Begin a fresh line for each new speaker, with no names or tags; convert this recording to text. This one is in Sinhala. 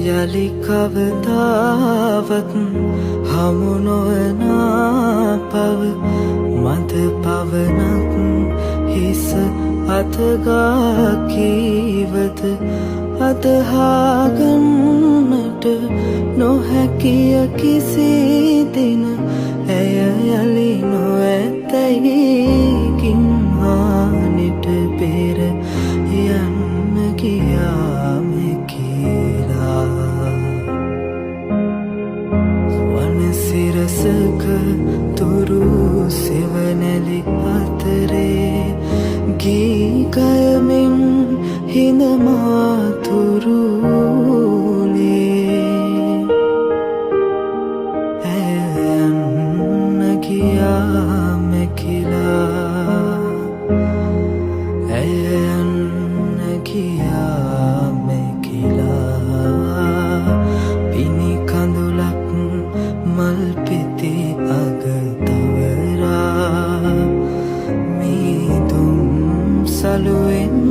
යලි කවදාවත් හමු නොවන පව මද පවනක් හිස අතගා කීවද අදහාගන්නට නොහැකිය කිසි දින ඇය යලි නොඇතැයිකින් හානිට පෙර යන්න ගියාම කියලා වනසිරසක තුරු සෙවනැලි අතරේ ගීකයමින් හිනමාතුරුලේ ඇයන්න ගියාම කියලා ඇයන්න ගියාම කියලා පිණි කඳුලක් මල් පෙති අග තවරා මීදුම් සලුවෙන්